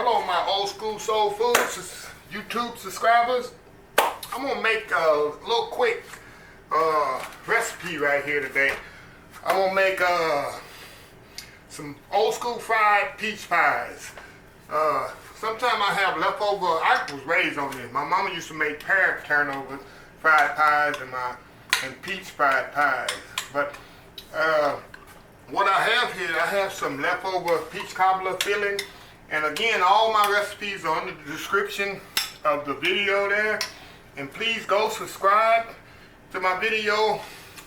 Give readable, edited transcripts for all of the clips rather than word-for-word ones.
Hello my old school soul foods YouTube subscribers. I'm gonna make a little quick recipe right here today. I'm gonna make some old school fried peach pies. Sometimes I have leftover. I was raised on this. My mama used to make pear turnovers, fried pies, and peach fried pies. But what I have here, I have some leftover peach cobbler filling. And again, all my recipes are in the description of the video there. And please go subscribe to my video.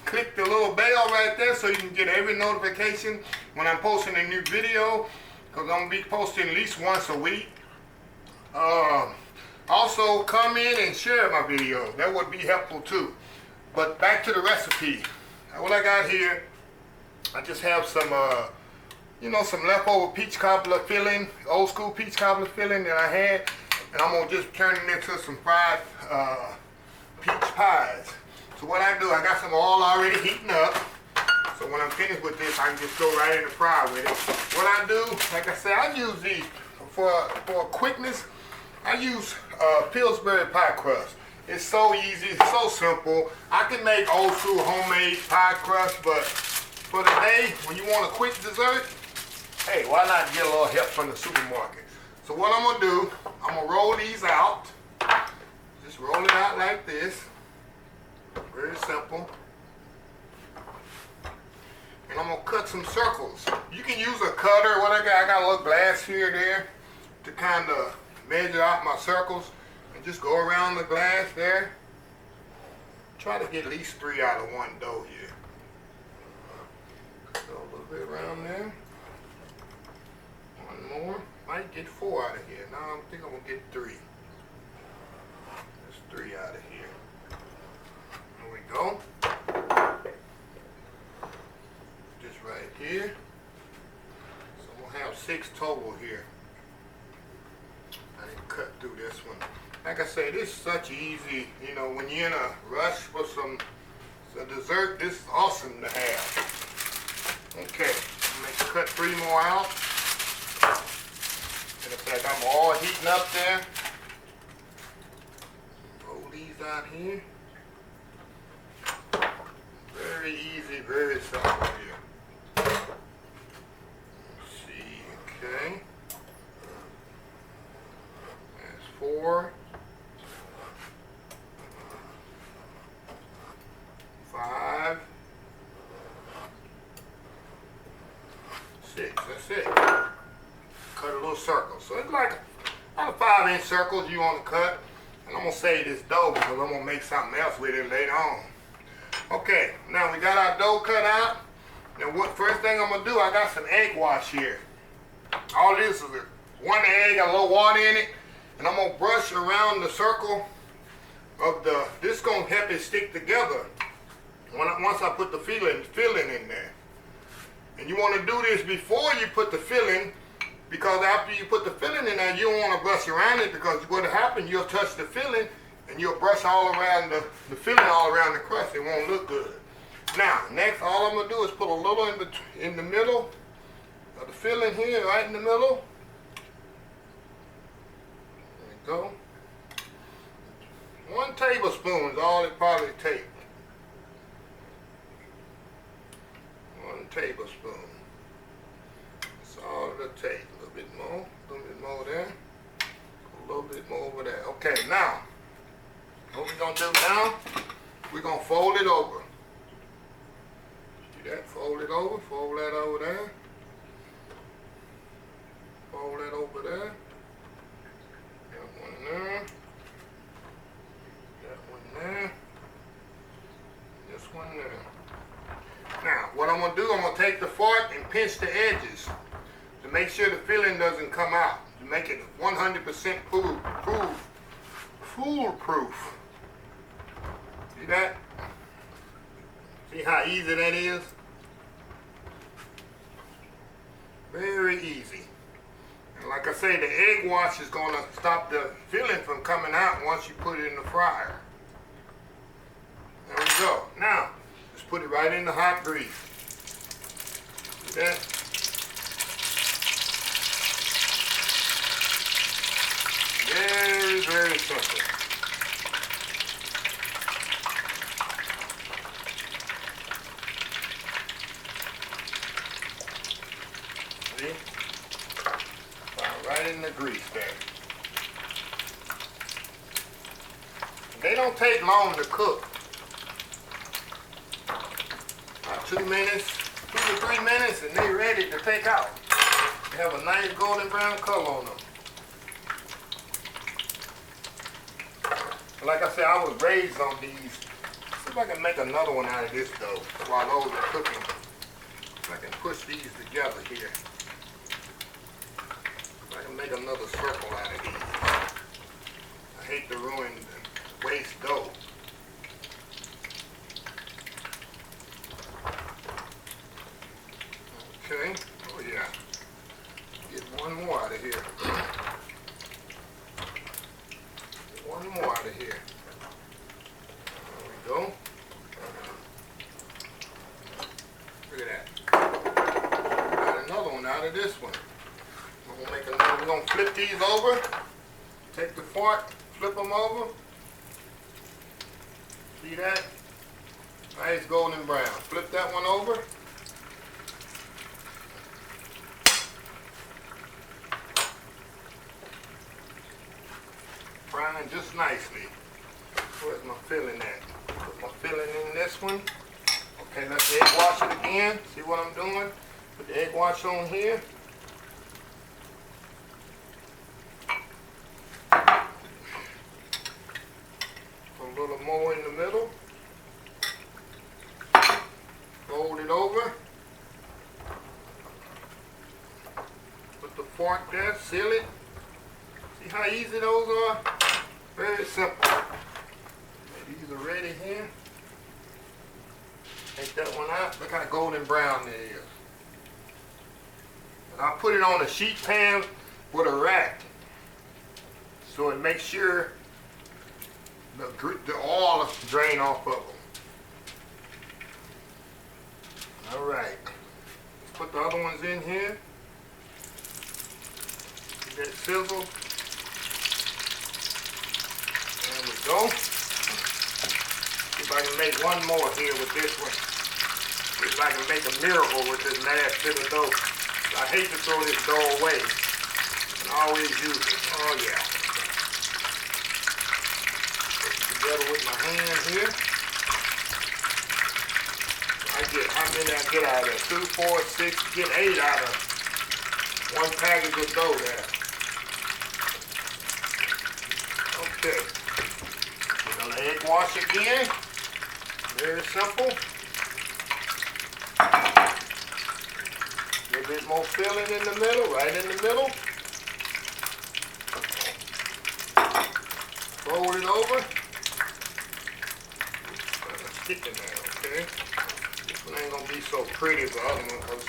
Click the little bell right there so you can get every notification when I'm posting a new video. Because I'm going to be posting at least once a week. Also, comment and share my video. That would be helpful too. But back to the recipe. What I got here, I just have some some leftover peach cobbler filling, old school peach cobbler filling that I had, and I'm gonna just turn it into some fried peach pies. So what I do, I got some oil already heating up. So when I'm finished with this, I can just go right in the fry with it. What I do, like I said, I use these for quickness. I use Pillsbury pie crust. It's so easy, it's so simple. I can make old school homemade pie crust, but for today, when you want a quick dessert, hey, why not get a little help from the supermarket? So what I'm gonna do, I'm gonna roll these out. Just roll it out like this. Very simple. And I'm gonna cut some circles. You can use a cutter. What I got a little glass here there to kind of measure out my circles. And just go around the glass there. Try to get at least 3 out of 1 dough here. Go a little bit around there. One more. Might get 4 out of here. Now I think I'm gonna get 3. That's 3 out of here. There we go. Just right here. So we'll have 6 total here. I didn't cut through this one. Like I say, this is such easy, when you're in a rush for some dessert, this is awesome to have. Okay, I'm going to cut 3 more out. And it's like I'm all heating up there. Roll these out here. Very easy, very simple here. Let's see, okay. That's 4. 5. 6, that's it. Cut a little circle. So it's like about a 5-inch circles you want to cut. And I'm going to save this dough because I'm going to make something else with it later on. Okay, now we got our dough cut out. Now what first thing I'm going to do, I got some egg wash here. All this is 1 egg, a little water in it. And I'm going to brush around the circle of this is going to help it stick together once I put the filling in there. And you want to do this before you put the filling, because after you put the filling in there, you don't want to brush around it, because what'll happen, you'll touch the filling and you'll brush all around the filling all around the crust. It won't look good. Now, next, all I'm going to do is put a little in the middle of the filling here, right in the middle. There we go. 1 tablespoon is all it probably takes. 1 tablespoon. That's all it'll take. A little bit more there. A little bit more over there. Okay, now, what we're going to do now, we're going to fold it over. See that? Fold it over. Fold that over there. Fold that over there. That one there. That one there. This one there. Now, what I'm going to do, I'm going to take the fork and pinch the edges to make sure the filling doesn't come out. To make it 100% foolproof. See that? See how easy that is? Very easy. And like I say, the egg wash is going to stop the filling from coming out once you put it in the fryer. There we go. Now, just put it right in the hot grease. See that? simple. See? Right in the grease there. They don't take long to cook. About 2 minutes, 2 to 3 minutes, and they're ready to take out. They have a nice golden brown color on them. Like I said, I was raised on these. See if I can make another one out of this dough while those are cooking. If I can push these together here. If I can make another circle out of these. I hate to ruin the waste dough. Okay. Oh yeah. Get one more out of here. One more out of here. There we go. Look at that. Got another one out of this one. We're gonna make another. We're gonna flip these over. Take the fork, flip them over. See that? Nice golden brown. Flip that one over. Frying just nicely. Where's my filling at? Put my filling in this one. Okay, let's egg wash it again. See what I'm doing? Put the egg wash on here. Put a little more in the middle. Fold it over. Put the fork there, seal it. See how easy those are? Very simple. These are ready here. Take that one out. Look how golden brown it is. And I'll put it on a sheet pan with a rack so it makes sure the oil drain off of them. All right. Let's put the other ones in here. Get that sizzle. There we go. See if I can make one more here with this one. See if I can make a miracle with this last bit of dough. I hate to throw this dough away. And always use it. Oh yeah. Put it together with my hand here. How many I get out of that? 2, 4, 6, get 8 out of one package of dough there. Okay. We're going to egg wash again. Very simple. A little bit more filling in the middle, right in the middle. Fold it over. Stick in there, okay? This one ain't gonna be so pretty as the other one because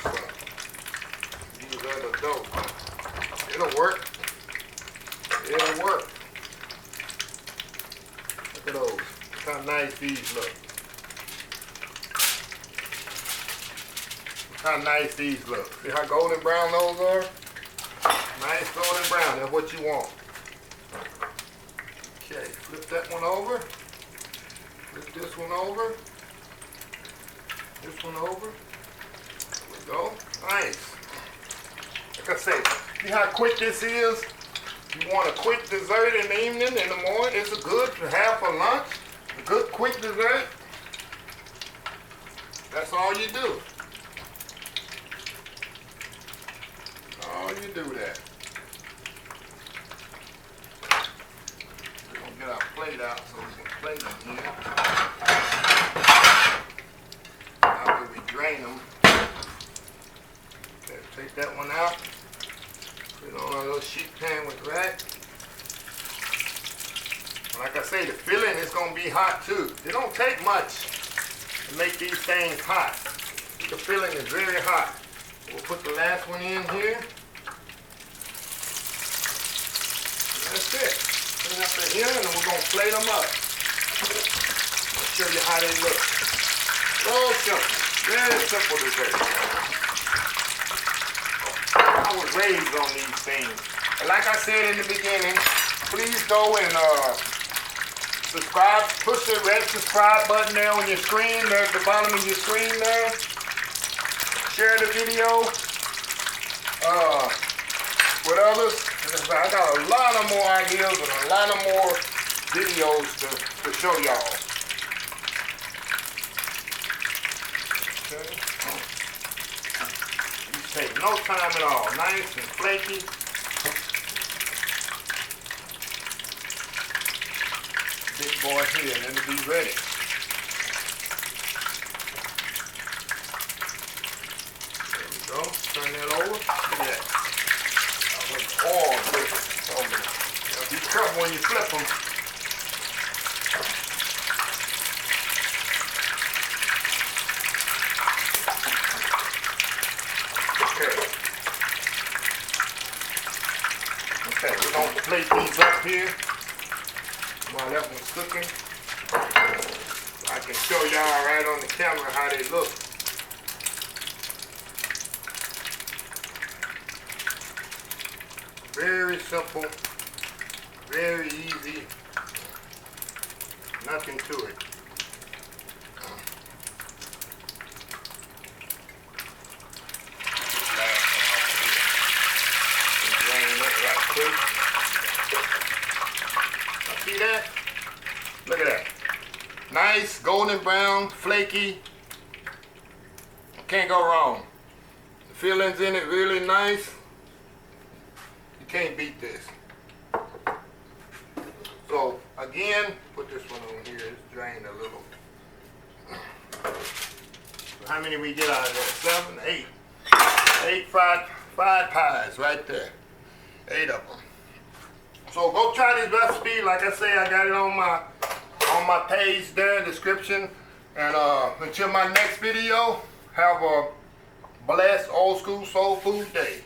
these are the dough. It'll work. It'll work. Look at those. Look how nice these look. Look how nice these look. See how golden brown those are? Nice golden brown. That's what you want. Okay, flip that one over. Flip this one over. This one over. There we go. Nice. Like I say, see how quick this is? You want a quick dessert in the evening, in the morning. It's a good to have for lunch. A good quick dessert. That's all you do. All you do that. We're going to get our plate out so we can plate them here. After we drain them. Okay, take that one out. Put it on a little sheet pan with rack. Like I say, the filling is going to be hot too. It don't take much to make these things hot. The filling is very hot. We'll put the last one in here. That's it. Put it up in here and then we're going to plate them up. I'll show you how they look. So simple. Very simple dessert. I was raised on these things. And like I said in the beginning, please go and subscribe. Push the red subscribe button there on your screen, there at the bottom of your screen there. Share the video with others. I got a lot of more ideas and a lot of more videos to show y'all. Okay. These take no time at all. Nice and flaky. Big boy here, let me be ready. There we go. Turn that over. Look at that. Oh, now be careful when you flip them. Okay, we're going to plate these up here while that one's cooking. I can show y'all right on the camera how they look. Very simple, very easy, nothing to it. See that? Look at that. Nice, golden brown, flaky. Can't go wrong. The fillings in it really nice. You can't beat this. So again, put this one on here. It's drained a little. So how many we get out of that? 7, 8. 8 fried pies right there. 8 of them. So go try this recipe. Like I say, I got it on my page there, description. And until my next video, have a blessed old school soul food day.